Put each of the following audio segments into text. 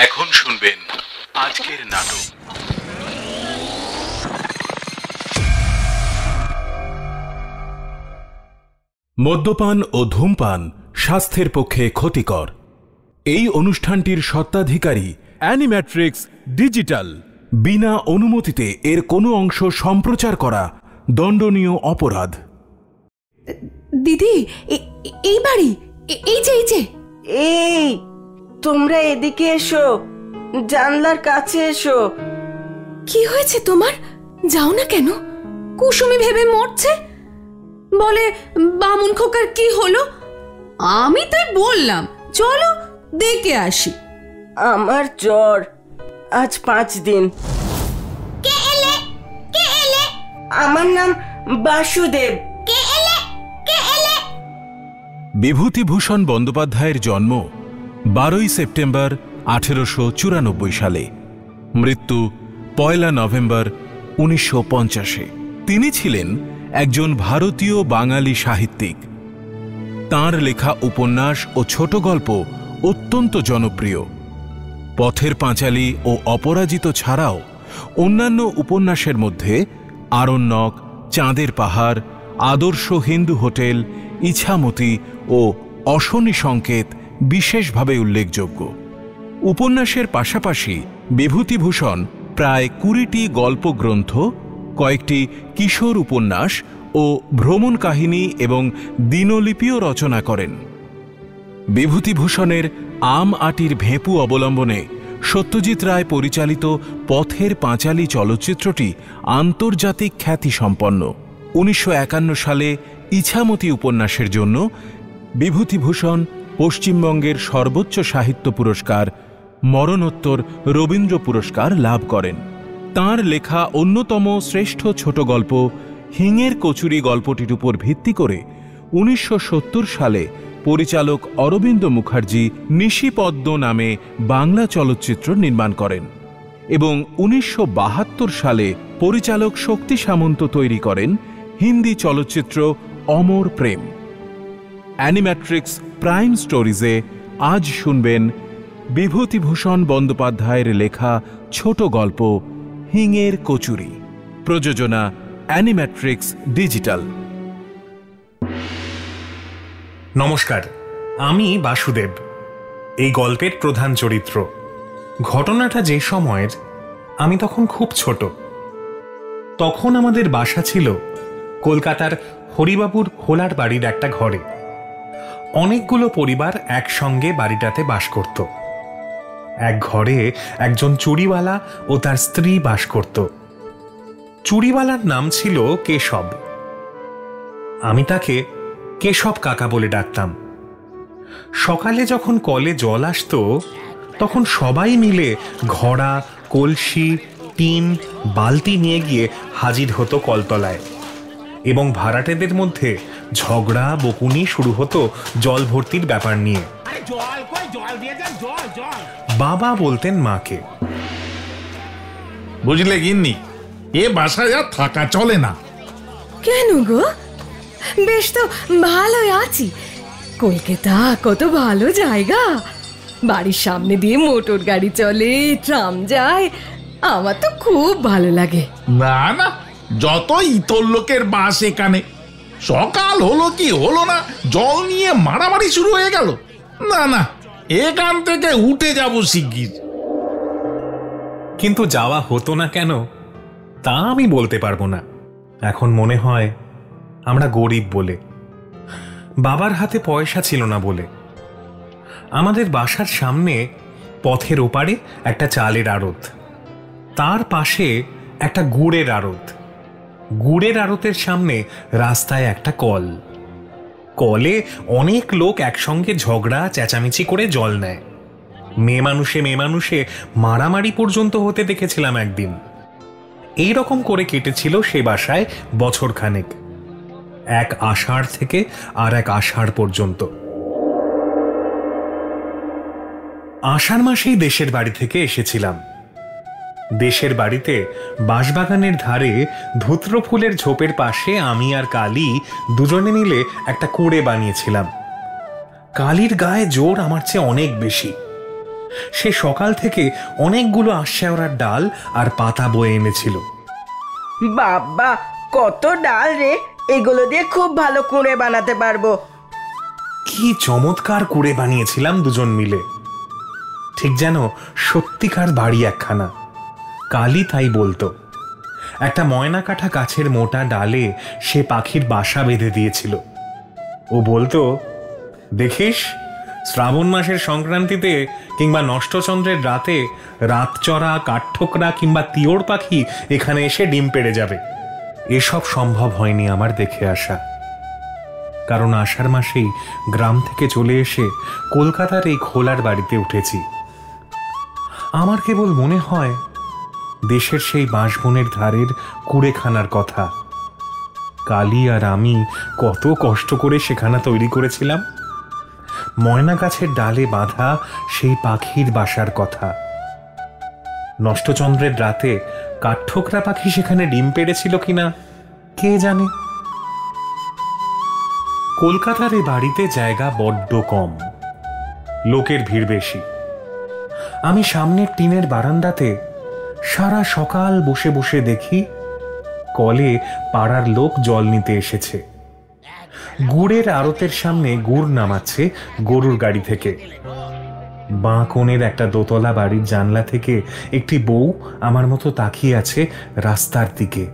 এখন শুনবেন আজকের নাটক। মদ্যপান ও ধূমপান স্বাস্থ্যের পক্ষে ক্ষতিকর। এই অনুষ্ঠানটির স্বত্বাধিকারী অ্যানিম্যাট্রিক্স ডিজিটাল। বিনা অনুমতিতে এর কোনো অংশ সম্প্রচার করা দণ্ডনীয় অপরাধ। দিদি, এই বাড়ি, এই যে এই তোমরা এদিকে এসো, জানলার কাছে এসো। কি হয়েছে তোমার? যাও না কেন? কুসুমি ভেবে মরছে, বলে বামুন খোকার কি হলো। আমি তাই বললাম চলো দেখে আসি। আমার জ্বর, আজ 5 দিন। কে এলে? আমার নাম বাসুদেব। কে এলে? বিভূতিভূষণ বন্দ্যোপাধ্যায়ের জন্ম 12ই সেপ্টেম্বর 1894 সালে, মৃত্যু 1 নভেম্বর 1950। তিনি ছিলেন একজন ভারতীয় বাঙালি সাহিত্যিক। তাঁর লেখা উপন্যাস ও ছোট গল্প অত্যন্ত জনপ্রিয়। পথের পাঁচালী ও অপরাজিত ছাড়াও অন্যান্য উপন্যাসের মধ্যে আরণ্যক, চাঁদের পাহাড়, আদর্শ হিন্দু হোটেল, ইছামতি ও অশনি সংকেত বিশেষভাবে উল্লেখযোগ্য। উপন্যাসের পাশাপাশি বিভূতিভূষণ প্রায় 20টি গল্পগ্রন্থ, কয়েকটি কিশোর উপন্যাস ও ভ্রমণ কাহিনী এবং দিনলিপিও রচনা করেন। বিভূতিভূষণের আম আটির ভেঁপু অবলম্বনে সত্যজিৎ রায় পরিচালিত পথের পাঁচালী চলচ্চিত্রটি আন্তর্জাতিক খ্যাতিসম্পন্ন। 1951 সালে ইছামতি উপন্যাসের জন্য বিভূতিভূষণ পশ্চিমবঙ্গের সর্বোচ্চ সাহিত্য পুরস্কার মরণোত্তর রবীন্দ্র পুরস্কার লাভ করেন। তাঁর লেখা অন্যতম শ্রেষ্ঠ ছোট গল্প হিঙের কচুরি গল্পটির উপর ভিত্তি করে 1970 সালে পরিচালক অরবিন্দ মুখার্জি নিশিপদ্ম নামে বাংলা চলচ্চিত্র নির্মাণ করেন এবং 1972 সালে পরিচালক শক্তি সামন্ত তৈরি করেন হিন্দি চলচ্চিত্র অমর প্রেম। অ্যানিম্যাট্রিক্স প্রাইম স্টোরিজে আজ শুনবেন বিভূতিভূষণ বন্দ্যোপাধ্যায়ের লেখা ছোট গল্প হিঙের কচুরি। প্রযোজনা অ্যানিম্যাট্রিক্স ডিজিটাল। নমস্কার, আমি বাসুদেব, এই গল্পের প্রধান চরিত্র। ঘটনাটা যে সময়ের, আমি তখন খুব ছোট। তখন আমাদের বাসা ছিল কলকাতার হরিবাবুর হোলার বাড়ির একটা ঘরে। অনেকগুলো পরিবার একসঙ্গে বাড়িটাতে বাস করত। এক ঘরে একজন চুড়িওয়ালা ও তার স্ত্রী বাস করত। চুড়িওয়ালার নাম ছিল কেশব। আমি তাকে কেশব কাকা বলে ডাকতাম। সকালে যখন কলে জল আসতো, তখন সবাই মিলে ঘড়া, কলসি, টিন, বালতি নিয়ে গিয়ে হাজির হতো কলতলায় এবং ভাড়াটেদের মধ্যে ঝগড়া বকুনি শুরু হতো জল ভর্তির ব্যাপার নিয়ে। বাবা বলতেন মাকে, বুঝলে গিন্নি, এ বাসায় আর থাকা চলে না। কেন গো? বেশ তো ভালোই আছি। কলকাতা কত ভালো জায়গা। বাড়ির সামনে দিয়ে মোটর গাড়ি চলে, ট্রাম যায়, আমার তো খুব ভালো লাগে। না না, যত ইতর লোকের বাস এখানে। সকাল হলো কি হলো না, জল নিয়ে মারামারি শুরু হয়ে গেল। না না, এখান থেকে উঠে যাব শিগগির। কিন্তু যাওয়া হতো না কেন তা আমি বলতে পারবো না। এখন মনে হয় আমরা গরিব বলে, বাবার হাতে পয়সা ছিল না বলে। আমাদের বাসার সামনে পথের ওপারে একটা চালের আড়ত, তার পাশে একটা গুড়ের আড়ত, গুড়ের আড়তের সামনে রাস্তায় একটা কল। কলে অনেক লোক একসঙ্গে ঝগড়া চেঁচামেচি করে জল নেয়। মেয়ে মানুষে মারামারি পর্যন্ত হতে দেখেছিলাম একদিন। এই রকম করে কেটেছিল সে বাসায় বছরখানেক, এক আষাঢ় থেকে আর এক আষাঢ় পর্যন্ত। আষাঢ় মাসেই দেশের বাড়ি থেকে এসেছিলাম। দেশের বাড়িতে বাঁশবাগানের ধারে ধুত্র ফুলের ঝোপের পাশে আমি আর কালী দুজনে মিলে একটা কুঁড়ে বানিয়েছিলাম। কালীর গায়ে জোর আমার চেয়ে অনেক বেশি। সে সকাল থেকে অনেকগুলো আশ্বাওড়ার ডাল আর পাতা বয়ে এনেছিল। বাবা, কত ডাল রে! এগুলো দিয়ে খুব ভালো কুঁড়ে বানাতে পারবো। কি চমৎকার কুঁড়ে বানিয়েছিলাম দুজন মিলে, ঠিক যেন সত্যিকার বাড়ি একখানা। কালী তাই বলতো। একটা ময়না কাঠা গাছের মোটা ডালে সে পাখির বাসা বেঁধে দিয়েছিল। ও বলতো, দেখিস, শ্রাবণ মাসের সংক্রান্তিতে কিংবা নষ্টচন্দ্রের রাতে রাতচরা, কাঠঠোকরা কিংবা তিওড় পাখি এখানে এসে ডিম পেড়ে যাবে। এসব সম্ভব হয়নি আমার দেখে আসা, কারণ আষাঢ় মাসেই গ্রাম থেকে চলে এসে কলকাতার এই খোলার বাড়িতে উঠেছি। আমার কেবল মনে হয় দেশের সেই বাঁশবনের ধারের কুড়েখানার কথা। কালী আর আমি কত কষ্ট করে সেখানা তৈরি করেছিলাম। ময়না গাছের ডালে বাঁধা সেই পাখির বাসার কথা। নষ্টচন্দ্রের রাতে কাঠঠোকরা পাখি সেখানে ডিম পেড়েছিল কিনা কে জানে। কলকাতার এই বাড়িতে জায়গা বড্ড কম, লোকের ভিড় বেশি। আমি সামনের টিনের বারান্দাতে সারা সকাল বসে বসে দেখি কলে পাড়ার লোক জল নিতে এসেছে। গুড়ের আড়তের সামনে গুড় নামাচ্ছে গরুর গাড়ি থেকে। বাঁ কোণের একটা দোতলা বাড়ির জানলা থেকে একটি বউ আমার মতো তাকিয়ে আছে রাস্তার দিকে।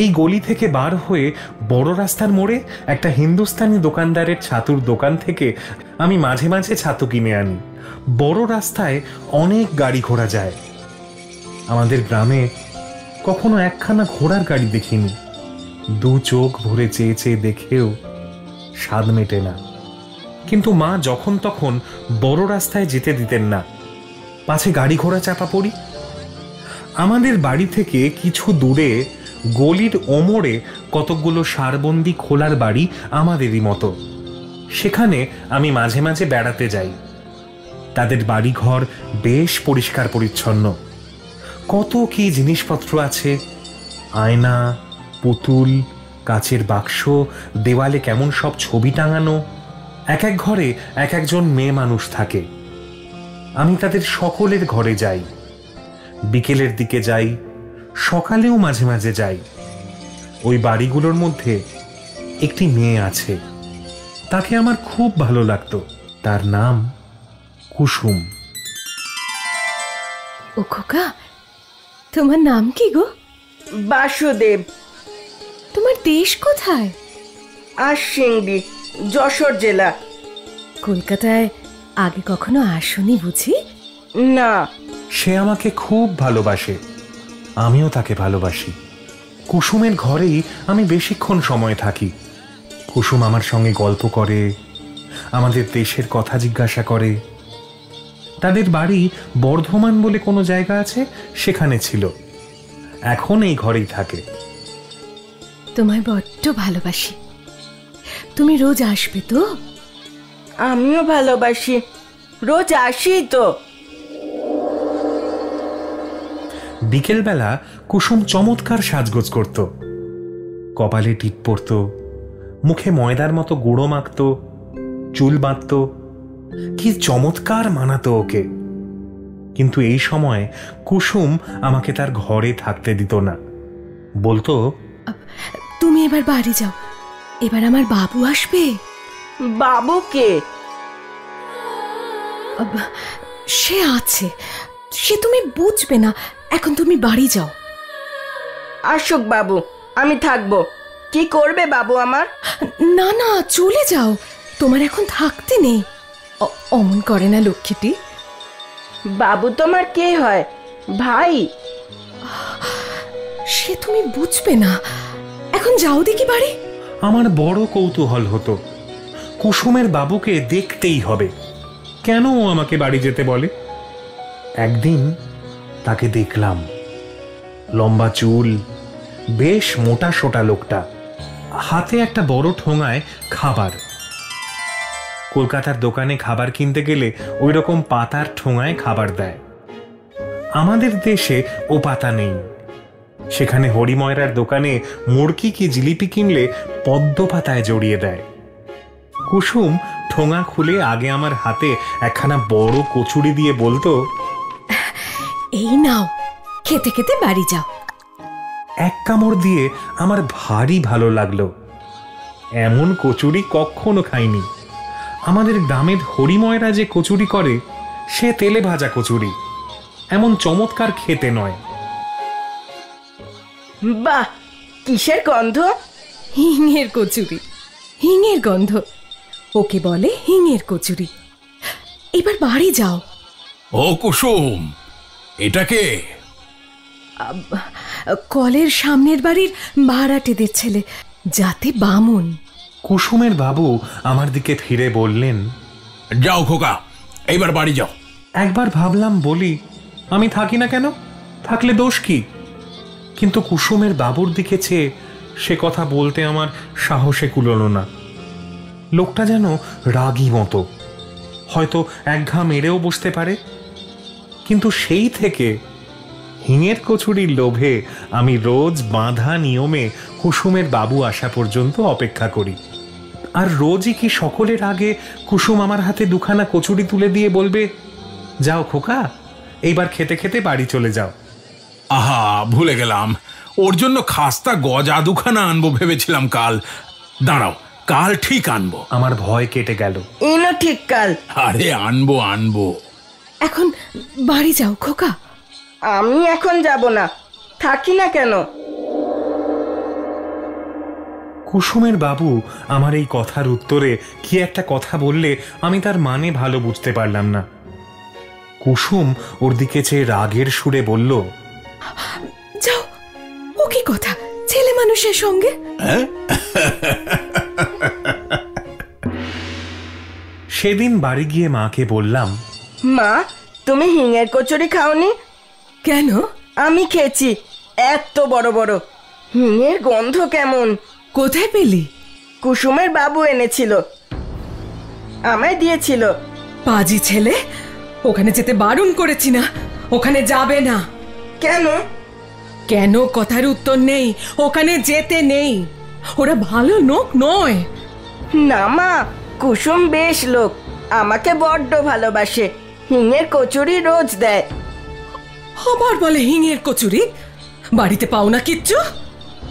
এই গলি থেকে বার হয়ে বড় রাস্তার মোড়ে একটা হিন্দুস্তানি দোকানদারের ছাতুর দোকান থেকে আমি মাঝে মাঝে ছাতু কিনে আনি। বড় রাস্তায় অনেক গাড়ি ঘোড়া যায়। আমাদের গ্রামে কখনো একখানা ঘোড়ার গাড়ি দেখিনি। দু চোখ ভরে চেয়ে চেয়ে দেখেও স্বাদ মেটে না। কিন্তু মা যখন তখন বড় রাস্তায় যেতে দিতেন না, পাছে গাড়ি ঘোড়া চাপা পড়ি। আমাদের বাড়ি থেকে কিছু দূরে গলির ওমরে কতকগুলো সারবন্দি খোলার বাড়ি আমাদেরই মতো। সেখানে আমি মাঝে মাঝে বেড়াতে যাই। তাদের বাড়িঘর বেশ পরিষ্কার পরিচ্ছন্ন। কত কি জিনিসপত্র আছে, আয়না, পুতুল, কাচের বাক্স, দেওয়ালে কেমন সব ছবি টাঙানো। এক এক ঘরে এক একজন মেয়ে মানুষ থাকে। আমি তাদের সকলের ঘরে যাই, বিকেলের দিকে যাই, সকালেও মাঝে মাঝে যাই। ওই বাড়িগুলোর মধ্যে একটি মেয়ে আছে, তাকে আমার খুব ভালো লাগতো। তার নাম কুসুম। ও খোকা, তোমার নাম কি গো? বাসুদেব। তোমার দেশ কোথায়? আশিংডি, যশোর জেলা। কলকাতায় আগে কখনো আসনি বুঝি? না। সে আমাকে খুব ভালোবাসে, আমিও তাকে ভালোবাসি। কুসুমের ঘরেই আমি বেশিক্ষণ সময় থাকি। কুসুম আমার সঙ্গে গল্প করে, আমাদের দেশের কথা জিজ্ঞাসা করে। তাদের বাড়ি বর্ধমান বলে কোনো জায়গা আছে, সেখানে ছিল। এখন এই ঘরেই থাকে। তোমায় বড্ড ভালোবাসি। তুমি রোজ আসবে তো? আমিও ভালোবাসি, রোজ আসি তো। বিকেলবেলা কুসুম চমৎকার সাজগোজ করত। কপালে টিপ পরত, মুখে ময়দার মতো গুঁড়ো মাখত, চুল বাঁধত। কি চমৎকার মানাতো ওকে। কিন্তু এই সময় কুসুম আমাকে তার ঘরে থাকতে দিত না। বলতো, তুমি এবার বাড়ি যাও, এবার আমার বাবু আসবে। বাবুকে? সে আছে, সে তুমি বুঝবে না। এখন তুমি বাড়ি যাও। আসুক বাবু, আমি থাকবো। কি করবে বাবু আমার? না না, চলে যাও, তোমার এখন থাকতে নেই। অমন করে না লক্ষ্মীটি। বাবু তোমার কে হয়? ভাই? সে তুমি বুঝবে না। এখন যাও দেখি বাড়ি। আমার বড় কৌতূহল হতো, কুসুমের বাবুকে দেখতেই হবে। কেন ও আমাকে বাড়ি যেতে বলে? একদিন তাকে দেখলাম। লম্বা চুল, বেশ মোটা সোটা লোকটা, হাতে একটা বড় ঠোঙায় খাবার। কলকাতার দোকানে খাবার কিনতে গেলে ওই রকম পাতার ঠোঙায় খাবার দেয়। আমাদের দেশে ও পাতা নেই। সেখানে হরিময়রার দোকানে মুড়কি কি জিলিপি কিনলে পদ্ম পাতায় জড়িয়ে দেয়। কুসুম ঠোঙা খুলে আগে আমার হাতে একখানা বড় কচুরি দিয়ে বলতো, এই নাও, খেতে খেতে বাড়ি যাও। এক কামড় দিয়ে আমার ভারী ভালো লাগলো। এমন কচুরি কখনো খাইনি। আমাদের গ্রামের হরিময়রা যে কচুরি করে সে তেলে ভাজা কচুরি, এমন চমৎকার খেতে নয়। বাহ, কিসের গন্ধ? হিঙের কচুরি, হিঙের গন্ধ, ওকে বলে হিঙের কচুরি। এবার বাড়ি যাও। ও কুসুম, এটাকে কলের সামনের বাড়ির ভাড়াটেদের ছেলে, যাতে বামুন। কুসুমের বাবু আমার দিকে ফিরে বললেন, যাও খোকা, এইবার বাড়ি যাও। একবার ভাবলাম বলি, আমি থাকি না কেন, থাকলে দোষ কি? কিন্তু কুসুমের বাবুর দিকে চেয়ে সে কথা বলতে আমার সাহসে কুলোলো না। লোকটা যেন রাগী মতো, হয়তো এক ঘা মেরেও বসতে পারে। কিন্তু সেই থেকে হিঙের কচুরির লোভে আমি রোজ বাঁধা নিয়মে কুসুমের বাবু আসা পর্যন্ত অপেক্ষা করি। আর রোজই কি সকলের আগে কুসুম আমার হাতে দুখানা কচুরি তুলে দিয়ে বলবে, যাও খোকা, এইবার খেতে খেতে বাড়ি চলে যাও। আহা, ভুলে গেলাম, ওর জন্য খাস্তা গজা দুখানা আনবো ভেবেছিলাম কাল। দাঁড়াও, কাল ঠিক আনবো। আমার ভয় কেটে গেল। এনো ঠিক কাল। আরে আনবো আনবো। এখন বাড়ি যাও খোকা। আমি এখন যাব না, থাকি না কেন? কুসুমের বাবু আমার এই কথার উত্তরে কি একটা কথা বললে আমি তার মানে ভালো বুঝতে পারলাম না। কুসুম ওর দিকে চেয়ে রাগের সুরে বলল, যাও, ও কি কথা, ছেলে মানুষের সঙ্গে? সেদিন বাড়ি গিয়ে মাকে বললাম, মা, তুমি হিঙের কচুরি খাওনি? কেন? আমি খেয়েছি, এত বড় বড়। হিঙের গন্ধ কেমন। কোথায় পেলি? কুসুমের বাবু এনেছিল, আমায় দিয়েছিল। পাজি ছেলে, ওখানে যেতে বারণ করেছি না, ওখানে যাবে না। কেন? কেন কথার উত্তর নেই, ওখানে যেতে নেই। ওরা ভালো লোক নয়। না মা, কুসুম বেশ লোক, আমাকে বড্ড ভালোবাসে, হিঙের কচুরি রোজ দেয়। আবার বলে হিঙের কচুরি? বাড়িতে পাও না কিচ্ছু?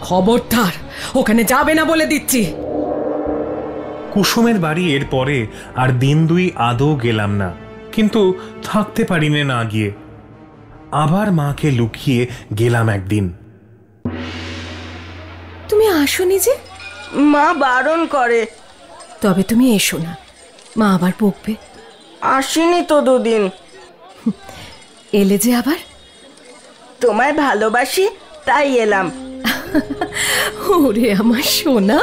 খবরদার, ওখানে যাবে না বলে দিচ্ছি। কুসুমের বাড়ি এর পরে আর দিন দুই আদৌ গেলাম না, কিন্তু থাকতে পারিনে না গিয়ে। আবার মাকে লুকিয়ে গেলাম একদিন। তুমি আসোনি যে? মা বারণ করে। তবে তুমি এসো না, মা আবার বকবে। আসিনি তো দুদিন। এলে যে আবার? তোমায় ভালোবাসি তাই এলাম। ওরে আমার সোনা,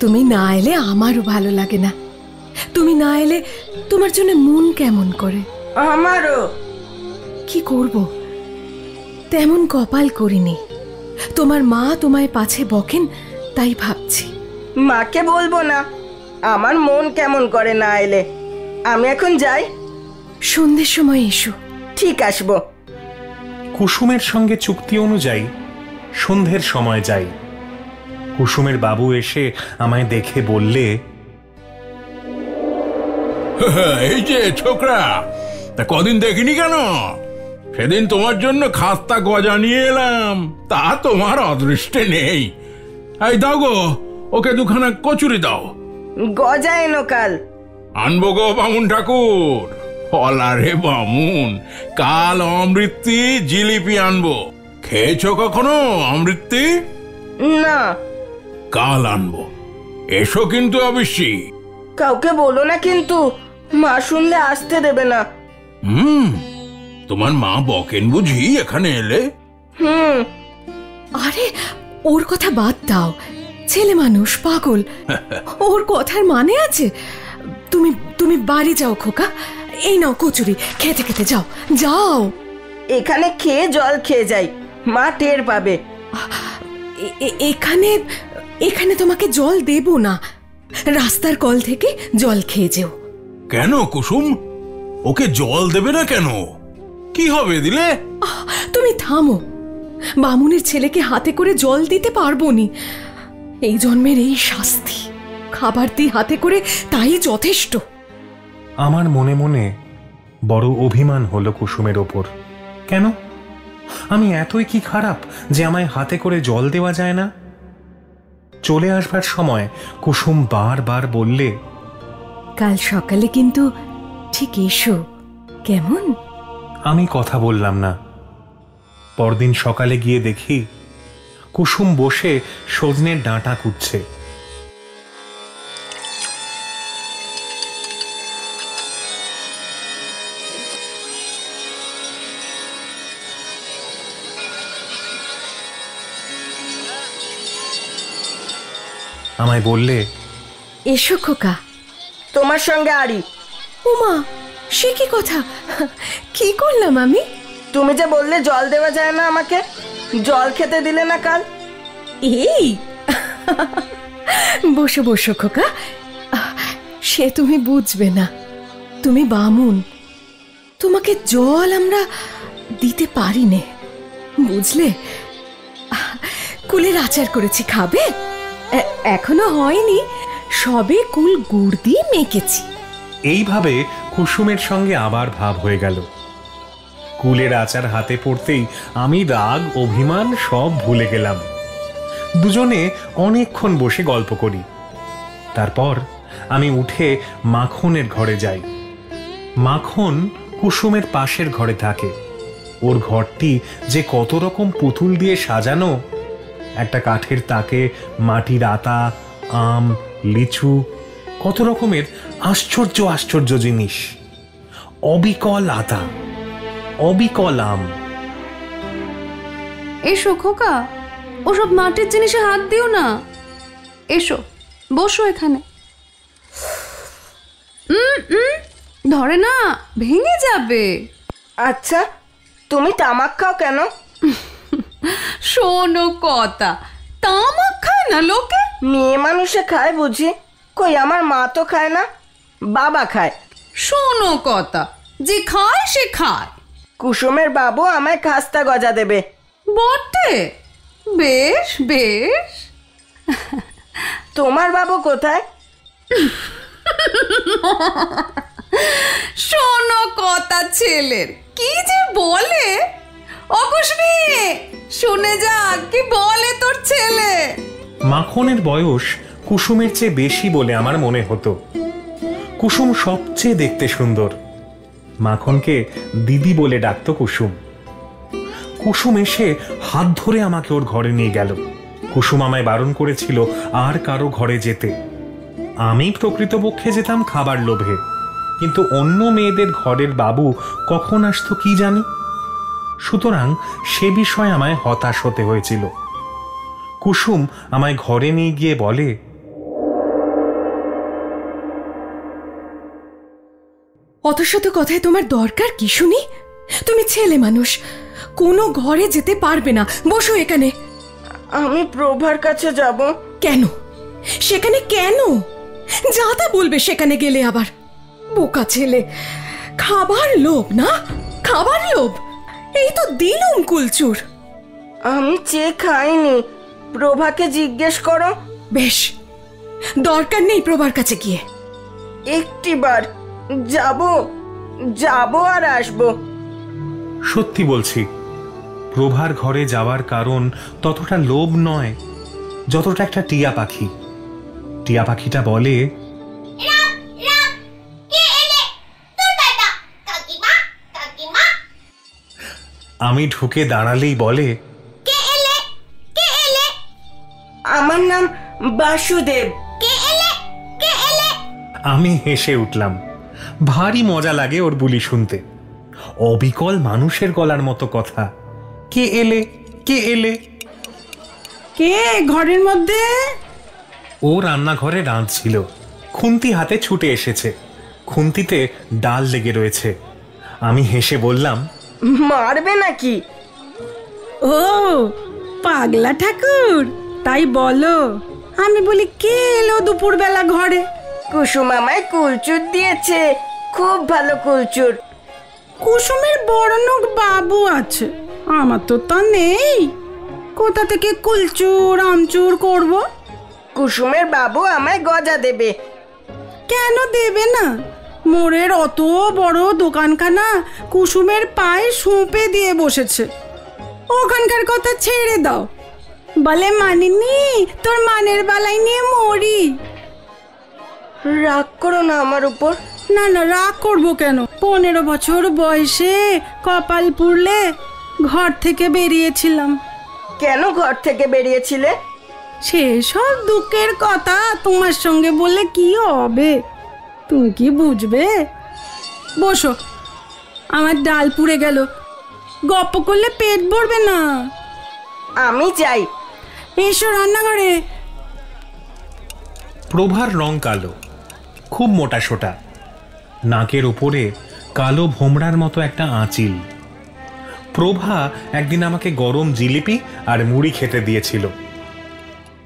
তুমি না এলে আমারও ভালো লাগে না। তুমি না এলে তোমার জন্য মন কেমন করে। আমারও। কি করব, তেমন কপাল করিনি। তোমার মা তোমায় পাছে বকেন তাই ভাবছি। মাকে বলবো না, আমার মন কেমন করে না এলে। আমি এখন যাই। সন্ধ্যের সময় এসো। ঠিক আসবো। কুসুমের সঙ্গে চুক্তি অনুযায়ী সন্ধ্যের সময় যাই। কুসুমের বাবু এসে আমায় দেখে বললে, এই যে ছোকরা, তা কদিন দেখিনি কেন? সেদিন তোমার জন্য খাস্তা গজা নিয়ে এলাম, তা তোমার অদৃষ্টে নেই। এই দাও গো, ওকে দুখানা কচুরি দাও। গজা এনো কাল। আনবো গো বামুন ঠাকুর। হলারে বামুন, কাল অমৃতি জিলিপি আনবো। খেয়েছো কখনো অমৃতি? না। কাল আনবো, এসো কিন্তু অবশ্যই। কাউকে বলো না কিন্তু, মা শুনলে আসতে দেবে না। তোমার মা বকেন বুঝি এখানে এলে? আরে ওর কথা বাদ দাও, ছেলে মানুষ, পাগল। ওর কথার মানে আছে? তুমি তুমি বাড়ি যাও খোকা। এই নাও কচুরি, খেতে খেতে যাও যাও। এখানে খেয়ে জল খেয়ে যাই, মা টের পাবে। এখানে এখানে তোমাকে জল দেব না, রাস্তার কল থেকে জল খেয়ে যেও। কেন কুসুম, ওকে জল দেবে না কেন? কি হবে দিলে? তুমি থামো, বামুনের ছেলেকে হাতে করে জল দিতে পারবো নি। এই জন্মের এই শাস্তি, খাবার দিই হাতে করে, তাই যথেষ্ট। আমার মনে মনে বড় অভিমান হলো কুসুমের ওপর। কেন? আমি এতই কি খারাপ যে আমায় হাতে করে জল দেওয়া যায় না? চলে আসবার সময় কুসুম বারবার বললে, কাল সকালে কিন্তু ঠিক এসো, কেমন? আমি কথা বললাম না। পরদিন সকালে গিয়ে দেখি কুসুম বসে সজনের ডাঁটা কুটছে। আমায় বললে, এসো খোকা। তোমার সঙ্গে আরি। ওমা, সে কি কথা? কি করলাম আমি? তুমি যে বললে জল দেওয়া যায় না আমাকে, জল খেতে দিলে না কাল। এই বসো বসো খোকা, সে তুমি বুঝবে না, তুমি বামুন, তোমাকে জল আমরা দিতে পারি নে, বুঝলে? কুলের আচার করেছি, খাবে? এখনো হয়নি, সবে কুল গুড় দিয়ে মেখেছি। এইভাবে কুসুমের সঙ্গে আবার ভাব হয়ে গেল। কুলের আচার হাতে পড়তেই আমি রাগ অভিমান সব ভুলে গেলাম। দুজনে অনেকক্ষণ বসে গল্প করি। তারপর আমি উঠে মাখনের ঘরে যাই। মাখন কুসুমের পাশের ঘরে থাকে। ওর ঘরটি যে কত রকম পুতুল দিয়ে সাজানো, একটা কাঠের তাকে মাটির আতা, আম, লিচু, কত রকমের আশ্চর্য আশ্চর্য জিনিস। অবিকল আতা, অবিকল আম। এসো খোকা, ওসব মাটির জিনিসে হাত দিও না। এসো, বসো এখানে। ধরে না, ভেঙে যাবে। আচ্ছা, তুমি তামাক খাও কেন? শোনো কথা, তামাক খায় না লোকে? মেয়ে মানুষে খায় বুঝি? কই আমার মা তো খায় না, বাবা খায়। শোনো কথা, যে খায় সে খায়। কুসুমের বাবু আমায় খাস্তা গজা দেবে। বটে? বেশ বেশ। তোমার বাবু কোথায়? শোনো কথা ছেলের, কি যে বলে। অকুশনি, শুনে যা কি বলে তোর ছেলে। মাখনের বয়স কুসুমের চেয়ে বেশি বলে আমার মনে হতো। কুসুম সবচেয়ে দেখতে সুন্দর। মাখনকে দিদি বলে ডাকতো কুসুম। কুসুম এসে হাত ধরে আমাকে ওর ঘরে নিয়ে গেল। কুসুম আমায় বারণ করেছিল আর কারো ঘরে যেতে। আমি প্রকৃতপক্ষে যেতাম খাবার লোভে, কিন্তু অন্য মেয়েদের ঘরের বাবু কখন আসতো কি জানি। সুতরাং সে বিষয়ে আমায় হতাশ হতে হয়েছিল। কুসুম আমায় ঘরে নিয়ে গিয়ে বলে, অত শত কথায় তোমার দরকার কি শুনি? তুমি ছেলে মানুষ, কোনো ঘরে যেতে পারবে না। বসো এখানে। আমি প্রভার কাছে যাব। কেন? সেখানে কেন? যা তা বলবে সেখানে গেলে আবার। বোকা ছেলে, খাবার লোভ না? খাবার লোভ, এই তো দিলুম কুলচুর। আমি চেয়ে খাইনি, প্রভাকে জিজ্ঞেস করো। বেশ, দরকার নেই প্রভার কাছে গিয়ে। একটিবার যাব, যাব আর আসবো। সত্যি বলছি, প্রভার ঘরে যাওয়ার কারণ ততটা লোভ নয় যতটা একটা টিয়া পাখি। টিয়া পাখিটা বলে, আমি ঢুকে দাঁড়ালেই বলে, আমার নাম বাসুদেব। আমি হেসে উঠলাম। ভারী মজা লাগে ওর বুলি শুনতে। অবিকল মানুষের গলার মতো কথা। কে এলে, কে এলে? কে ঘরের মধ্যে? ও রান্নাঘরে রাঁধছিল। খুন্তি হাতে ছুটে এসেছে। খুন্তিতে ডাল লেগে রয়েছে। আমি হেসে বললাম, মারবে নাকি? ও পাগলা ঠাকুর, তাই বলো। আমি বলি কে এলো দুপুরবেলা ঘরে? কুসুম আমায় কুলচুর দিয়েছে, খুব ভালো কুলচুর। কুসুমের বড়লোক বাবু আছে, আমার তো তা নেই। কোথা থেকে কুলচুর আমচুর করব? কুসুমের বাবু আমায় গজা দেবে। কেন দেবে না? মোড়ের অত বড় দোকানখানা কুসুমের পায়ে সঁপে দিয়ে বসেছে। ওখানকার কথা ছেড়ে দাও। বলে মানিনি, তোর মানের বালাই নিয়ে মরি। রাগ করো না আমার উপর। না না, রাগ করবো কেন? 15 বছর বয়সে কপাল পুড়লে ঘর থেকে বেরিয়েছিলাম। কেন ঘর থেকে বেরিয়েছিলে? সেসব দুঃখের কথা তোমার সঙ্গে বলে কি হবে? তুমি কি বুঝবে? বসো, আমার ডাল পুড়ে গেল। গপ্প করলে পেট ভরবে না। আমি যাই। এসো রান্নাঘরে। প্রভার রং কালো, খুব মোটা সোটা, নাকের ওপরে কালো ভোমরার মতো একটা আঁচিল। প্রভা একদিন আমাকে গরম জিলিপি আর মুড়ি খেতে দিয়েছিল।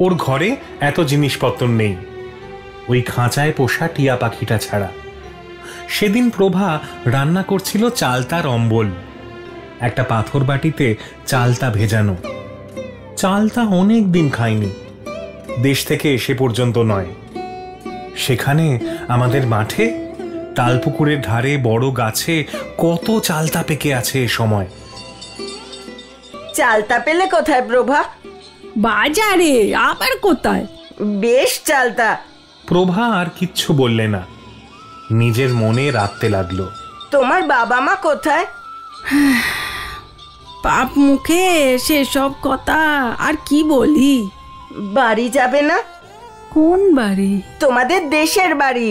ওর ঘরে এত জিনিসপত্র নেই, ওই খাঁচায় পোষা টিয়া পাখিটা ছাড়া। সেদিন প্রভা রান্না করছিল চালতার অম্বল। একটা পাথর বাটিতে চালতা ভেজানো। চালতা অনেক দিন খাইনি, দেশ থেকে এসে পর্যন্ত নয়। সেখানে আমাদের মাঠে তালপুকুরের ধারে বড় গাছে কত চালতা পেকে আছে এ সময়। চালতা পেলে কোথায় প্রভা? বাজারে। আবার কোথায়? বেশ চালতা। প্রভা আর কিচ্ছু বললে না, নিজের মনে রাখতে লাগলো। তোমার বাবা মা কোথায়? পাপ মুখে সেসব কথা আর কি বলি। বাড়ি যাবে না? কোন বাড়ি? তোমাদের দেশের বাড়ি।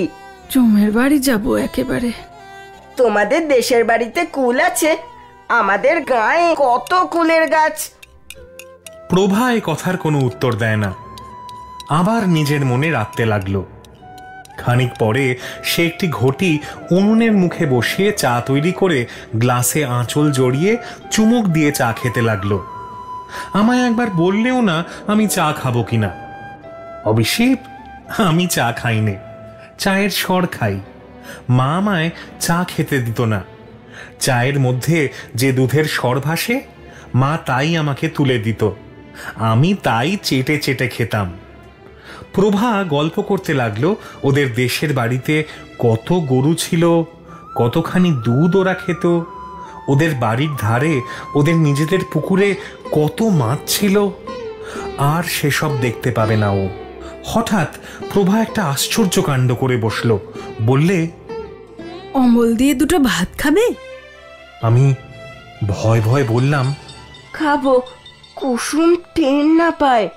জমের বাড়ি যাব একেবারে। তোমাদের দেশের বাড়িতে কুল আছে? আমাদের গায়ে কত কুলের গাছ। প্রভা এ কথার কোনো উত্তর দেয় না, আবার নিজের মনে রাখতে লাগলো। খানিক পরে সে একটি ঘটি উনুনের মুখে বসিয়ে চা তৈরি করে গ্লাসে আঁচল জড়িয়ে চুমুক দিয়ে চা খেতে লাগলো। আমায় একবার বললেও না আমি চা খাবো কিনা। অবশ্যই আমি চা খাই নে, চায়ের স্বর খাই। মা আমায় চা খেতে দিত না। চায়ের মধ্যে যে দুধের স্বর ভাসে, মা তাই আমাকে তুলে দিত, আমি তাই চেটে চেটে খেতাম। প্রভা গল্প করতে লাগলো ওদের দেশের বাড়িতে কত গরু ছিল, কতখানি দুধ ওরা খেত, ওদের বাড়ির ধারে ওদের নিজেদের পুকুরে কত মাছ ছিল। আর সেসব দেখতে পাবে না ও। হঠাৎ প্রভা একটা আশ্চর্য কাণ্ড করে বসলো, বললে, অম্বল দিয়ে দুটো ভাত খাবে? আমি ভয় ভয় বললাম, খাবো, কুসুম টের না পায়।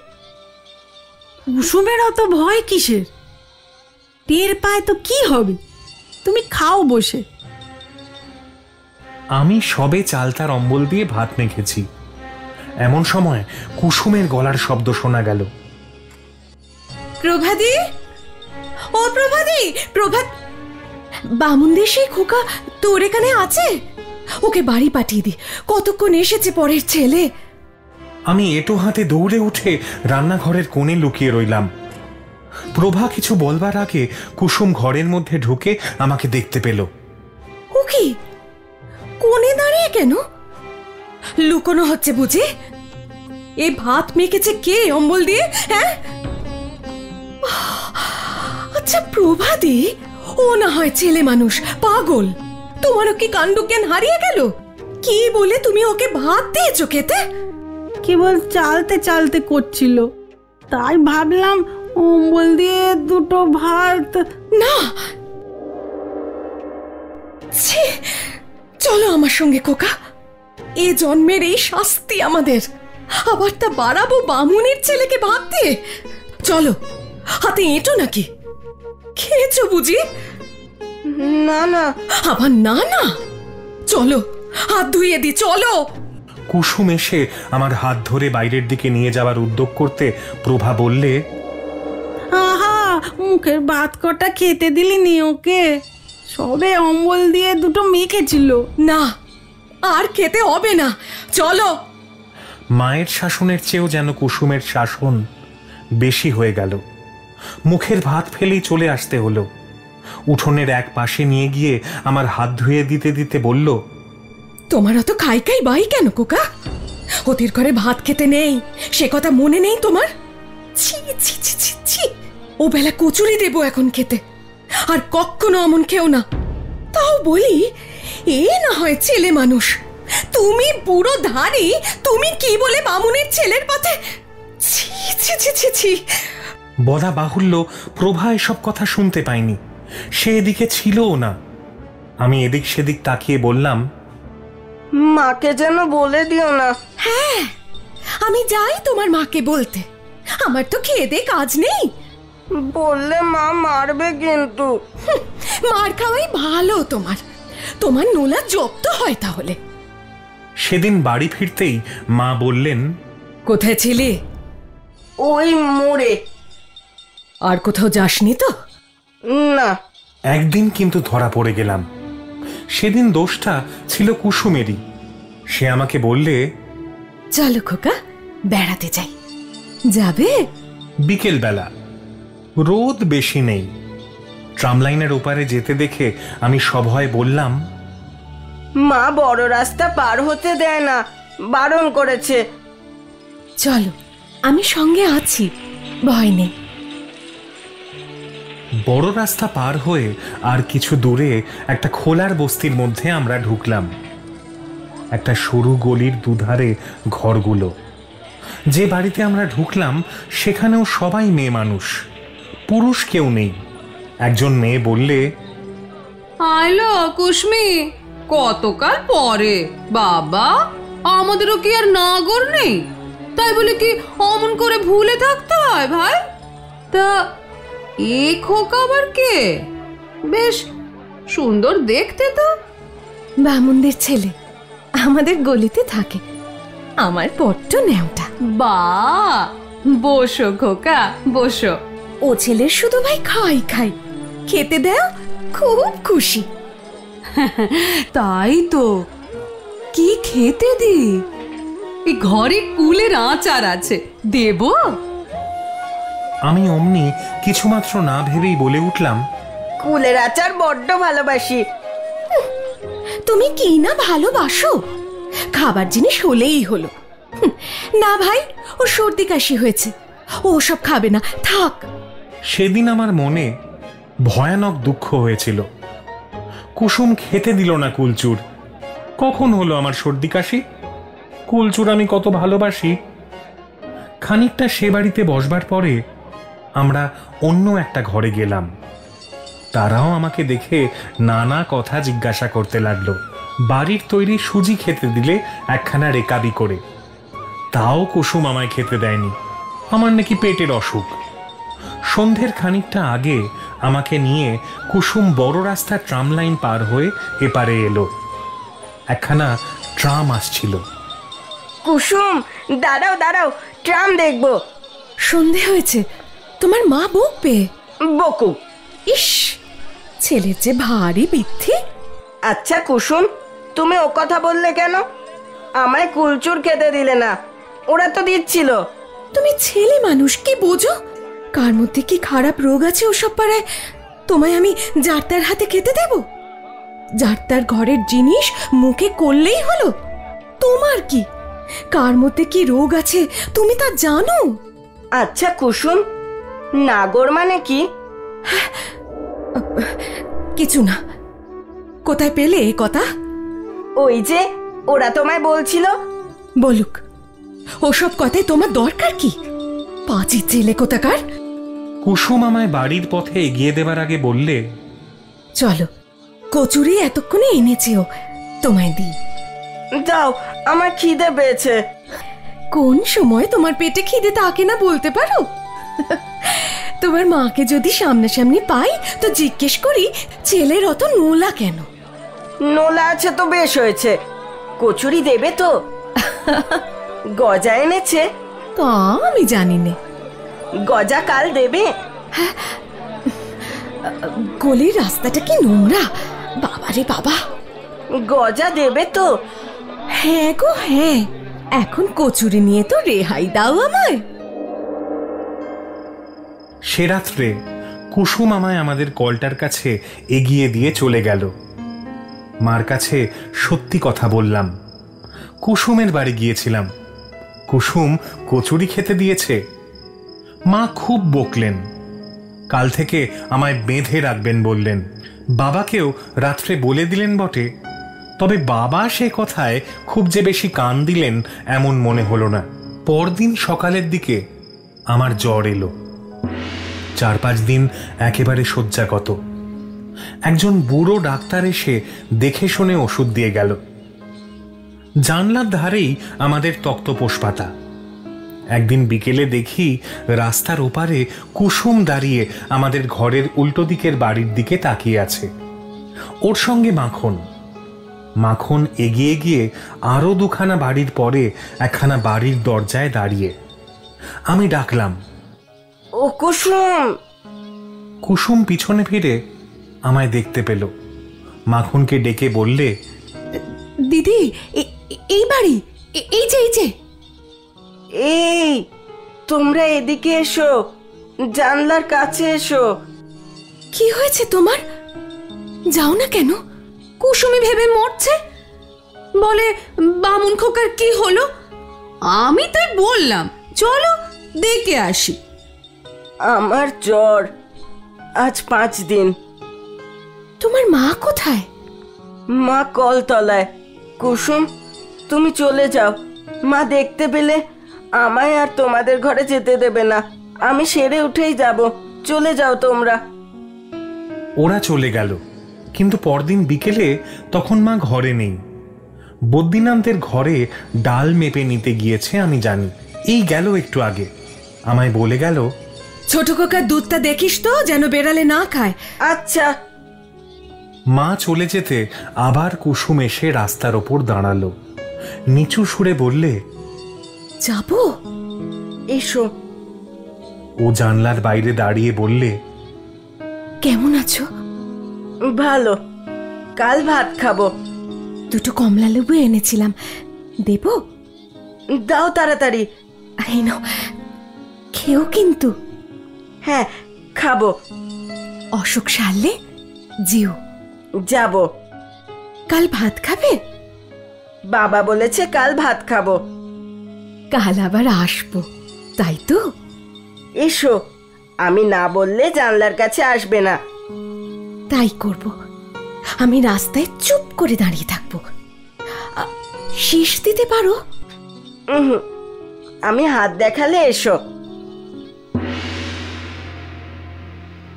কুসুমের অত ভয় কিসের? টের পায় তো কি হবে, তুমি খাও বসে। আমি সবে চালতার অম্বল দিয়ে ভাত মেখেছি, এমন সময় কুসুমের গলার শব্দ শোনা গেল। প্রভাদি, ও প্রভাদি, প্রভাত। বামুনদের সেই খোকা তোর এখানে আছে? ওকে বাড়ি পাঠিয়ে দি, কতক্ষণ এসেছে পরের ছেলে। আমি এটো হাতে দৌড়ে উঠে রান্নাঘরের কোণে লুকিয়ে রইলাম। প্রভা কিছু বলবার আগে কুসুম ঘরের মধ্যে ঢুকে আমাকে দেখতে পেল। ও কি কোণে দাঁড়িয়ে কেন? লুকোনো হচ্ছে বুঝি? এ ভাত মেখেছে কে অম্বল দিয়ে? হ্যাঁ, আচ্ছা প্রভাদি, ও না হয় ছেলে মানুষ, পাগল। তোমারও কি কাণ্ডজ্ঞান হারিয়ে গেল? কি বলে তুমি ওকে ভাত দিয়েছো খেতে? কেবল চালতে চালতে করছিল, তাই ভাবলাম অম্বল দিয়ে দুটো ভাত। না, চলো আমার সঙ্গে খোকা, এ জন্মের এই শাস্তি আমাদের। আবার তা বাড়াবো বামুনের ছেলেকে ভাত দিয়ে? চলো, হাতে এঁটো নাকি? খেয়েছো বুঝি? না না। আবার না না, চলো হাত ধুইয়ে দি, চলো। কুসুম এসে আমার হাত ধরে বাইরের দিকে নিয়ে যাওয়ার উদ্যোগ করতে প্রভা বললে, আহা, মুখের ভাত কটা খেতে দিলি নি ওকে? সবে অম্বল দিয়ে দুটো মেখেছিল। না, আর খেতে হবে না, চলো। মায়ের শাসনের চেয়েও যেন কুসুমের শাসন বেশি হয়ে গেল। মুখের ভাত ফেলেই চলে আসতে হলো। উঠোনের এক পাশে নিয়ে গিয়ে আমার হাত ধুয়ে দিতে দিতে বলল, তোমার অত খাই খাই বাই কেন কোকা? ওদের ঘরে ভাত খেতে নেই সে কথা মনে নেই তোমার? ছি ছি ছি ছি ছি। ও বেলা কচুরি দেবো এখন খেতে, আর কখনো অমন খেও না। তাও বলি, এ না হয় ছেলে মানুষ, তুমি বুড়ো ধারি, তুমি কি বলে বামুনের ছেলের পথে? ছি ছি ছি ছি ছি। বলা বাহুল্য প্রভা এসব কথা শুনতে পায়নি, সে এদিকে ছিলও না। আমি এদিক সেদিক তাকিয়ে বললাম, মাকে যেন বলে দিও না। হ্যাঁ, আমি যাই তোমার মাকে বলতে, আমার তো খেয়ে দে কাজ নেই। বললে মা মারবে কিন্তু। মার খাওয়াই ভালো তোমার, তোমার নোলা জব্দ হয় তাহলে। সেদিন বাড়ি ফিরতেই মা বললেন, কোথায় ছিলে? ওই মোড়ে। আর কোথাও যাসনি তো? না। একদিন কিন্তু ধরা পড়ে গেলাম। সেদিন দোষটা ছিল কুসুমেরই। সে আমাকে বললে, চলো খোকা, বেড়াতে যাই। যাবে? বিকেল বেলা, রোদ বেশি নেই। ট্রাম লাইনের ওপারে যেতে দেখে আমি সভয়ে বললাম, মা বড় রাস্তা পার হতে দেয় না, বারণ করেছে। চলো, আমি সঙ্গে আছি, ভয় নেই। বড় রাস্তা পার হয়ে আর কিছু দূরে একটা খোলার বস্তির মধ্যে আমরা ঢুকলাম। একটা সরু গলির দুধারে ঘরগুলো। যে বাড়িতে আমরা ঢুকলাম সেখানেও সবাই মেয়ে মানুষ, পুরুষ কেউ নেই। একজন মেয়ে বললে, আইলো কুসমি, কতকাল পরে বাবা, আমাদেরও কি আর নাগর নেই? তাই বলে কি অমন করে ভুলে থাকতে হয় ভাই? তা এ খোকা আবার কে? বেশ সুন্দর দেখতে তো। বামুনদের ছেলে, আমাদের গলিতে থাকে। আমার বড্ড ন্যাওটা। বা, বসো খোকা বসো। ও ছেলের শুধু ভাই খাই খাই, খেতে দেও, খুব খুশি। তাই তো, কি খেতে দি? এই ঘরে কুলের আচার আছে, দেব? আমি অমনি কিছুমাত্র না ভেবেই বলে উঠলাম, কুলের আচার বড্ড ভালোবাসি। তুমি কি না ভালোবাসো? খাবার জিনিস হলেই হলো। না ভাই, ও সর্দি কাশি হয়েছে, ও সব খাবে না, থাক। সেদিন আমার মনে ভয়ানক দুঃখ হয়েছিল। কুসুম খেতে দিল না কুলচুর। কখন হলো আমার সর্দি কাশি? কুলচুর আমি কত ভালোবাসি। খানিকটা সে বাড়িতে বসবার পরে আমরা অন্য একটা ঘরে গেলাম। তারাও আমাকে দেখে নানা কথা জিজ্ঞাসা করতে লাগলো। বাড়ির তৈরি সুজি খেতে দিলে একখানা রেকাবি করে, তাও কুসুম আমায় খেতে দেয়নি। আমার নাকি পেটের অসুখ। সন্ধ্যের খানিকটা আগে আমাকে নিয়ে কুসুম বড় রাস্তার ট্রাম লাইন পার হয়ে এপারে এলো। একখানা ট্রাম আসছিল। কুসুম, দাঁড়াও দাঁড়াও, ট্রাম দেখবো। সন্ধে হয়েছে, তোমার মা বকবে। বকু। ইস, ছেলের যে ভারী বৃদ্ধি। আচ্ছা কুসুম, তুমি ও কথা বললে কেন? আমায় কুলচুর খেতে দিলে না, ওরা তো দিচ্ছিল। তুমি ছেলে মানুষ, কি বোঝো? কার মধ্যে কি খারাপ রোগ আছে ওসব পাড়ায় তোমায় আমি যার হাতে খেতে দেব? যার ঘরের জিনিস মুখে করলেই হলো। তোমার কি, কার মধ্যে কি রোগ আছে তুমি তা জানো? আচ্ছা কুসুম, নাগর মানে কি? কিছু না। কোথায় পেলে এ কথা? ওই যে ওরা তোমায় বলছিল। বলুক, ওসব কথায় তোমার দরকার কি? পাঁচি ছেলে কোথাকার। কুসুম আমায় বাড়ির পথে এগিয়ে দেবার আগে বললে, চলো, কচুরি এতক্ষণে এনেছেও, তোমায় দিই। যাও, আমার খিদে পেয়েছে। কোন সময় তোমার পেটে খিদে থাকে না বলতে পারো? তোমার মাকে যদি সামনাসামনি পাই তো জিজ্ঞেস করি, ছেলের অত নোলা কেন? নোলা আছে তো বেশ হয়েছে। কচুরি দেবে তো? গজা এনেছে? তা আমি জানি না। গজা কাল দেবে? গলির রাস্তাটা কি নোংরা, বাবারে বাবা। গজা দেবে তো? হ্যাঁ গো হ্যাঁ, এখন কচুরি নিয়ে তো রেহাই দাও আমায়। সে রাত্রে কুসুম আমায় আমাদের কলটার কাছে এগিয়ে দিয়ে চলে গেল। মার কাছে সত্যি কথা বললাম। কুসুমের বাড়ি গিয়েছিলাম, কুসুম কচুরি খেতে দিয়েছে। মা খুব বকলেন, কাল থেকে আমায় বেঁধে রাখবেন বললেন। বাবাকেও রাত্রে বলে দিলেন বটে, তবে বাবা সে কথায় খুব যে বেশি কান দিলেন এমন মনে হলো না। পরদিন সকালের দিকে আমার জ্বর এলো। 4-5 দিন একেবারে শয্যাগত। একজন বুড়ো ডাক্তার এসে দেখে শুনে ওষুধ দিয়ে গেল। জানলার ধারেই আমাদের তক্তপোষ পাতা। একদিন বিকেলে দেখি রাস্তার ওপারে কুসুম দাঁড়িয়ে আমাদের ঘরের উল্টো দিকের বাড়ির দিকে তাকিয়ে আছে। ওর সঙ্গে মাখন। মাখন এগিয়ে গিয়ে আরো 2খানা বাড়ির পরে একখানা বাড়ির দরজায় দাঁড়িয়ে। আমি ডাকলাম, ও কুসুম। কুসুম পিছনে ফিরে আমায় দেখতে পেল। মাখনকে ডেকে বললে, দিদি, এই বাড়ি, এই যে। এই তোমরা এদিকে এসো, জানলার কাছে এসো। কি হয়েছে তোমার? যাও না কেন? কুসুমি ভেবে মরছে, বলে বামুন খোকার কি হলো। আমি তাই বললাম চলো দেখে আসি। আমার জ্বর, আজ 5 দিন। তোমার মা কোথায়? মা কলতলায়। কুসুম, তুমি চলে যাও। মা দেখতে পেলে আমায় আর তোমাদের ঘরে যেতে দেবে না। আমি সেরে উঠেই যাব। চলে যাও তোমরা। ওরা চলে গেল, কিন্তু পরদিন বিকেলে তখন মা ঘরে নেই। বদ্রীনাথদের ঘরে ডাল মেপে নিতে গিয়েছে আমি জানি। এই গেল একটু আগে। আমায় বলে গেল, ছোট খোকার দুধটা দেখিস তো যেন বেড়ালে না খায়। আচ্ছা। মা চলে যেতে আবার কুসুম এসে রাস্তার ওপর দাঁড়ালো। নিচু সুরে বললে, যাবো? এসো। ও জানলার বাইরে দাঁড়িয়ে বললে, কেমন আছো? ভালো। কাল ভাত খাবো। 2টো কমলা লেবু এনেছিলাম, দেবো? দাও তাড়াতাড়ি। এই নাও, খেও কিন্তু। হ্যাঁ, খাবো। অসুখ সারলে জিও। যাব। কাল ভাত খাবে? বাবা বলেছে কাল ভাত খাবো। কাল আবার আসবো, তাই তো? এসো। আমি না বললে জানলার কাছে আসবে না। তাই করব। আমি রাস্তায় চুপ করে দাঁড়িয়ে থাকবো। শীষ দিতে পারো? আমি হাত দেখালে এসো।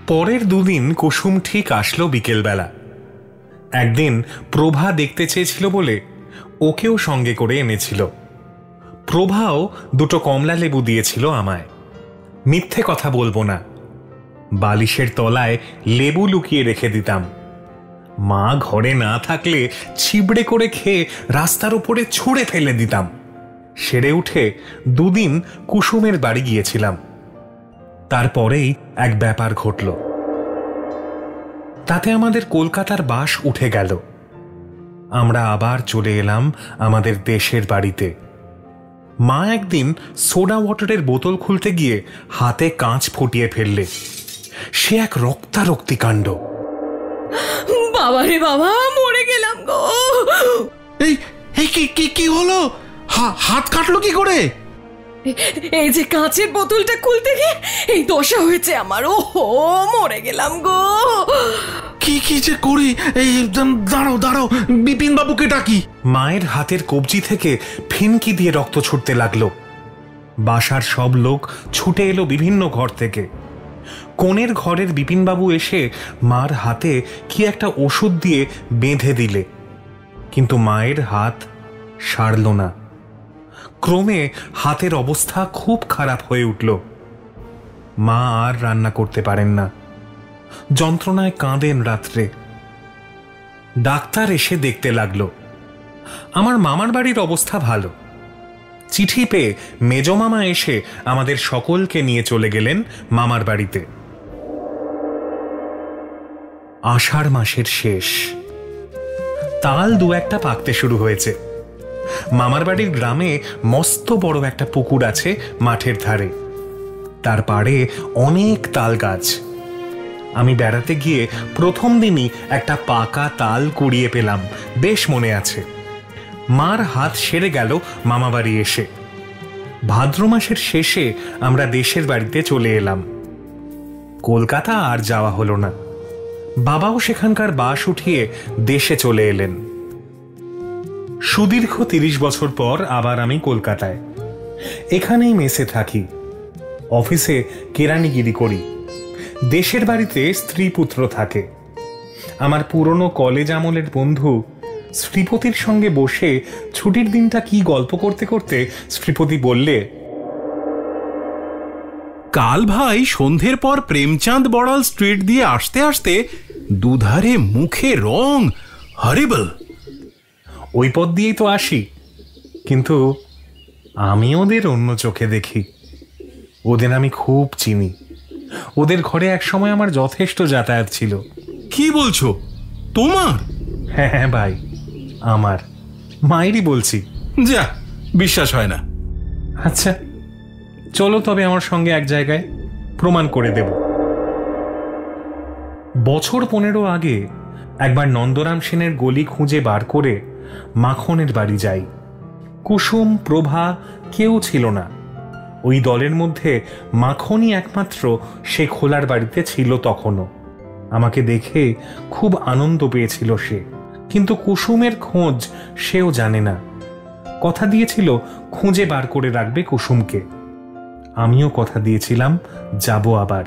পরের 2 দিন কুসুম ঠিক আসলো বিকেলবেলা। একদিন প্রভা দেখতে চেয়েছিল বলে ওকেও সঙ্গে করে এনেছিল। প্রভাও 2টো কমলা লেবু দিয়েছিল আমায়। মিথ্যে কথা বলবো না, বালিশের তলায় লেবু লুকিয়ে রেখে দিতাম। মা ঘরে না থাকলে ছিবড়ে করে খেয়ে রাস্তার উপরে ছুঁড়ে ফেলে দিতাম। সেরে উঠে 2 দিন কুসুমের বাড়ি গিয়েছিলাম। তারপরেই এক ব্যাপার ঘটল। তাতে আমাদের কলকাতার বাস উঠে গেল। আমরা আবার চলে এলাম আমাদের দেশের বাড়িতে। মা একদিন সোডা ওয়াটারের বোতল খুলতে গিয়ে হাতে কাঁচ ফুটিয়ে ফেললে। সে এক রক্তারক্তি কাণ্ড। বাবারে বাবা, মরে গেলাম গো। এই কি হলো? হাত কাটলো কি করে? এই যে কাঁচের বোতলটা খুলতে গিয়ে এই দশা হয়েছে আমার। ওহো, মরে গেলাম গো। কি যে করি? এই দাঁড়াও, বিপিন বাবুকে ডাকি। মায়ের হাতের কবজি থেকে ফিনকি দিয়ে রক্ত ছুটতে লাগলো। বাসার সব লোক ছুটে এলো বিভিন্ন ঘর থেকে। কোণের ঘরের বিপিনবাবু এসে মার হাতে কি একটা ওষুধ দিয়ে বেঁধে দিলে, কিন্তু মায়ের হাত সারল না। ক্রমে হাতের অবস্থা খুব খারাপ হয়ে উঠল। মা আর রান্না করতে পারেন না, যন্ত্রণায় কাঁদেন রাত্রে। ডাক্তার এসে দেখতে লাগলো। আমার মামার বাড়ির অবস্থা ভালো। চিঠি পেয়ে মেজমামা এসে আমাদের সকলকে নিয়ে চলে গেলেন মামার বাড়িতে। আষাঢ় মাসের শেষ। তাল 2-1টা পাকতে শুরু হয়েছে। মামার বাড়ির গ্রামে মস্ত বড় একটা পুকুর আছে মাঠের ধারে। তার পাড়ে অনেক তাল গাছ। আমি বেড়াতে গিয়ে প্রথম দিনই একটা পাকা তাল কুড়িয়ে পেলাম, বেশ মনে আছে। মার হাত সেরে গেল মামা বাড়ি এসে। ভাদ্র মাসের শেষে আমরা দেশের বাড়িতে চলে এলাম। কলকাতা আর যাওয়া হলো না। বাবাও সেখানকার বাস উঠিয়ে দেশে চলে এলেন। সুদীর্ঘ 30 বছর পর আবার আমি কলকাতায়। এখানেই মেসে থাকি, অফিসে কেরানিগিরি করি। দেশের বাড়িতে স্ত্রী পুত্র থাকে। আমার পুরনো কলেজ আমলের বন্ধু শ্রীপতির সঙ্গে বসে ছুটির দিনটা কি গল্প করতে করতে শ্রীপতি বললে, কাল ভাই সন্ধ্যের পর প্রেমচাঁদ বড়াল স্ট্রিট দিয়ে আসতে আসতে দুধারে মুখে রং হরিবল। ওই পথ দিয়েই তো আসি, কিন্তু আমি ওদের অন্য চোখে দেখি। ওদের আমি খুব চিনি। ওদের ঘরে এক সময় আমার যথেষ্ট যাতায়াত ছিল। কি বলছো? তোমার? হ্যাঁ ভাই, আমার মায়েরই বলছি। যা, বিশ্বাস হয় না। আচ্ছা চলো তবে আমার সঙ্গে এক জায়গায়, প্রমাণ করে দেব। বছর 15 আগে একবার নন্দরাম সেনের গলি খুঁজে বার করে মাখনের বাড়ি যাই। কুসুম, প্রভা কেউ ছিল না। ওই দলের মধ্যে মাখনই একমাত্র সে খোলার বাড়িতে ছিল তখনও। আমাকে দেখে খুব আনন্দ পেয়েছিল সে, কিন্তু কুসুমের খোঁজ সেও জানে না। কথা দিয়েছিল খুঁজে বার করে রাখবে কুসুমকে। আমিও কথা দিয়েছিলাম যাব আবার,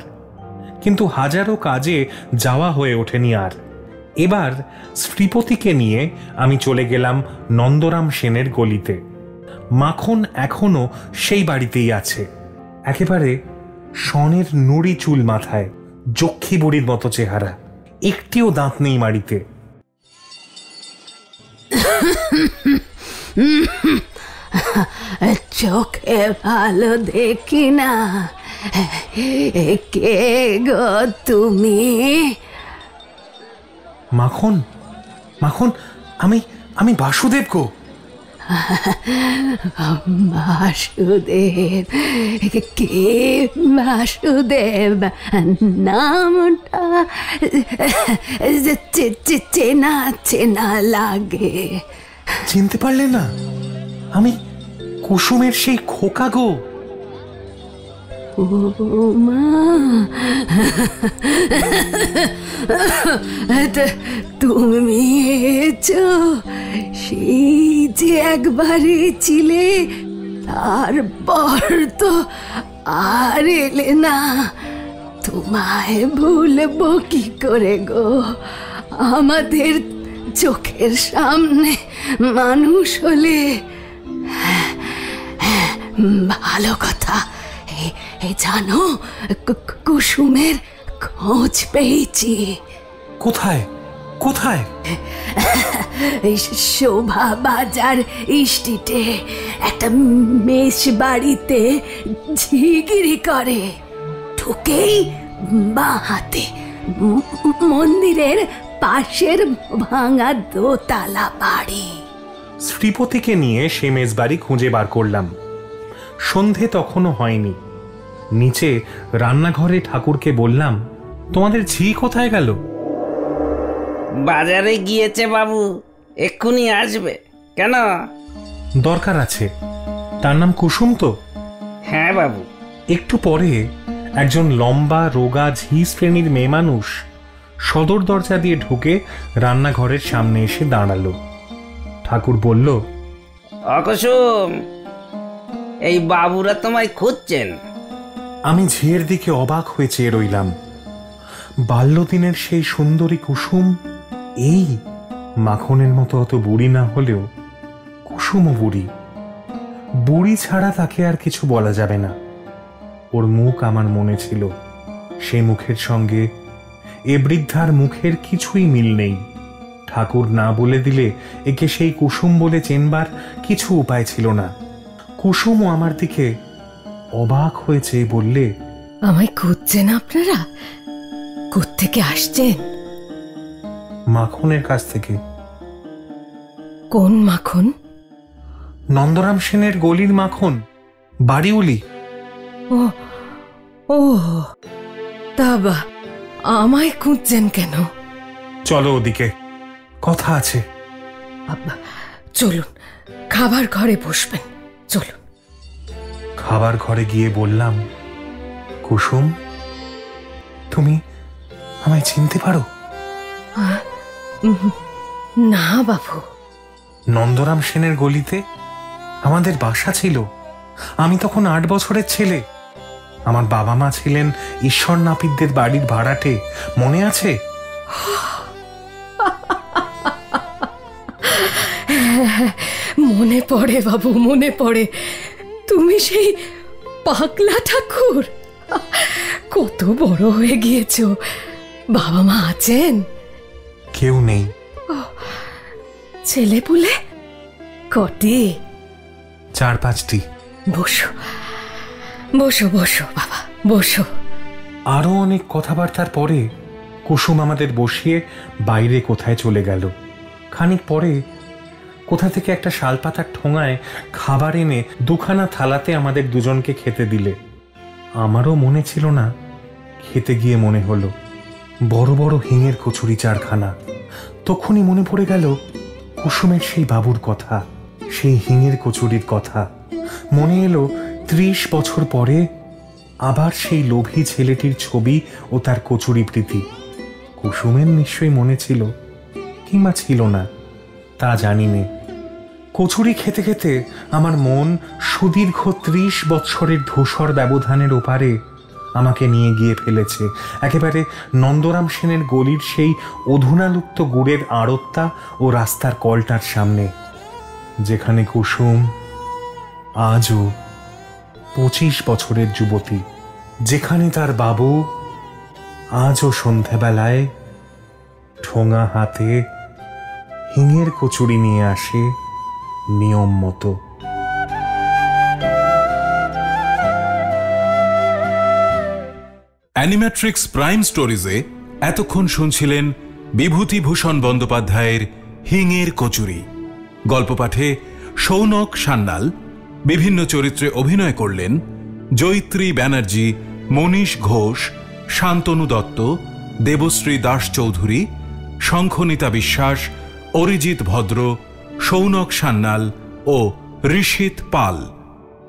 কিন্তু হাজারো কাজে যাওয়া হয়ে ওঠেনি আর। এবার শ্রীপতিকে নিয়ে আমি চলে গেলাম নন্দরাম সেনের গলিতে। মাখন এখনো সেই বাড়িতেই আছে, একেবারে সনের নুড়ি চুল মাথায়, যক্ষী বুড়ির মতো চেহারা, একটিও দাঁত নেই মাড়িতে। চোখে ভালো দেখি না। কে গো তুমি? মাখন, মাখন, আমি বাসুদেব গো। বাসুদেব? কে বাসুদেব? নামটা চেনা চেনা লাগে। চিনতে পারলে না? আমি কুসুমের সেই খোকা গো। তুমি সেই যে একবারে ছিলে, তারপর তো আর এলে না। তোমায় ভুলবো কি করে গো? আমাদের চোখের সামনে মানুষ হলে। ভালো কথা, জানো কুসুমের খোঁজ পেয়েছি। কোথায় কোথায়? শোভা বাজার স্ট্রিটে একটা মেষ বাড়িতে ঝিগিরি করে। ঢুকেই বাঁ হাতে মন্দিরের পাশের ভাঙা দোতলা বাড়ি। শ্রীপতিকে নিয়ে সে মেষ বাড়ি খুঁজে বার করলাম। সন্ধে তখনও হয়নি। নিচে রান্নাঘরে ঠাকুরকে বললাম, তোমাদের ঝি কোথায় গেল? বাজারে গিয়েছে বাবু, এক্ষুনি আসবে। কেন? দরকার আছে। তার নাম কুসুম তো? হ্যাঁ বাবু। একটু পরে একজন লম্বা রোগা ঝি শ্রেণীর মেয়ে মানুষ সদর দরজা দিয়ে ঢুকে রান্নাঘরের সামনে এসে দাঁড়ালো। ঠাকুর বলল, অকুসুম, এই বাবুরা তোমায় খুঁজছেন। আমি ঝিয়ের দিকে অবাক হয়ে চেয়ে রইলাম। বাল্যদিনের সেই সুন্দরী কুসুম এই মাখনের মতো অত বুড়ি না হলেও কুসুমও বুড়ি। বুড়ি ছাড়া তাকে আর কিছু বলা যাবে না। ওর মুখ আমার মনে ছিল। সে মুখের সঙ্গে এ বৃদ্ধার মুখের কিছুই মিল নেই। ঠাকুর না বলে দিলে একে সেই কুসুম বলে চেনবার কিছু উপায় ছিল না। কুসুমও আমার দিকে অবাক হয়েছে, বললে, আমায় খুঁজছেন আপনারা? কোত্থেকে আসছেন? মাখনের কাছ থেকে। কোন মাখন? নন্দরাম সেনের গলির মাখন, বাড়িউলি। ও ও, তা বা আমায় খুঁজছেন কেন? চলো ওদিকে, কথা আছে। চলুন, খাবার ঘরে বসবেন, চলুন। খাবার ঘরে গিয়ে বললাম, কুসুম, তুমি আমায় চিনতে পারো? না বাবু। নন্দরাম সেনের গলিতে আমাদের বাসা ছিল। আমি তখন 8 বছরের ছেলে। আমার বাবা মা ছিলেন ঈশ্বর নাপিতদের বাড়ির ভাড়াটে, মনে আছে? মনে পড়ে বাবু, মনে পড়ে। তুমি সেই পাগলা ঠাকুর। কত বড় হয়ে গিয়েছো। বাবা মা আছেন? কেউ নেই। ছেলে পুলে কটি? 4-5টি। বসো বসো বসো বাবা, বসো। আরো অনেক কথাবার্তার পরে কুসুম আমাদের বসিয়ে বাইরে কোথায় চলে গেল। খানিক পরে কোথা থেকে একটা শালপাতার ঠোঙায় খাবার এনে 2খানা থালাতে আমাদের দুজনকে খেতে দিলে। আমারও মনে ছিল না, খেতে গিয়ে মনে হলো বড় বড় হিঙের কচুরি 4খানা। তখনই মনে পড়ে গেল কুসুমের সেই বাবুর কথা, সেই হিঙের কচুরির কথা। মনে এলো 30 বছর পরে আবার সেই লোভী ছেলেটির ছবি ও তার কচুরি প্রীতি। কুসুমের নিশ্চয়ই মনে ছিল, কিংবা ছিল না, তা জানি নে। কচুরি খেতে খেতে আমার মন সুদীর্ঘ 30 বৎসরের ধূসর ব্যবধানের ওপারে আমাকে নিয়ে গিয়ে ফেলেছে, একেবারে নন্দরাম সেনের গলির সেই অধুনালুপ্ত গুড়ের আড়ত্তা ও রাস্তার কলটার সামনে, যেখানে কুসুম আজও 25 বছরের যুবতী, যেখানে তার বাবু আজও সন্ধ্যাবেলায় ঠোঙা হাতে হিঙের কচুরি নিয়ে আসে নিয়ম মতো। অ্যানিম্যাট্রিক্স প্রাইম স্টোরিজে এতক্ষণ শুনছিলেন বিভূতিভূষণ বন্দ্যোপাধ্যায়ের হিঙের কচুরি। গল্প পাঠে সৌনক সান্যাল। বিভিন্ন চরিত্রে অভিনয় করলেন জয়িত্রী ব্যানার্জি, মনীষ ঘোষ, শান্তনু দত্ত, দেবশ্রী দাস চৌধুরী, শঙ্খনীতা বিশ্বাস, অরিজিৎ ভদ্র, সৌনক সান্যাল ও Rishit Pal.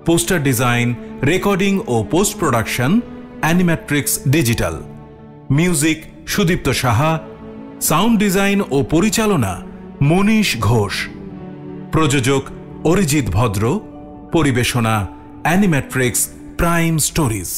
Poster design, recording ও post production Animatrix digital. Music Sudipta Saha. Sound design ও পরিচালনা মনীষ ঘোষ। প্রযোজক অরিজিৎ ভদ্র। পরিবেশনা অ্যানিম্যাট্রিক্স প্রাইম স্টোরিজ।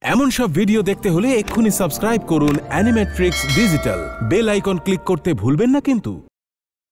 এমন সব ভিডিও দেখতে হলে এক্ষুনি সাবস্ক্রাইব করুন Animatrix digital. Bell icon click করতে ভুলবেন না কিন্তু।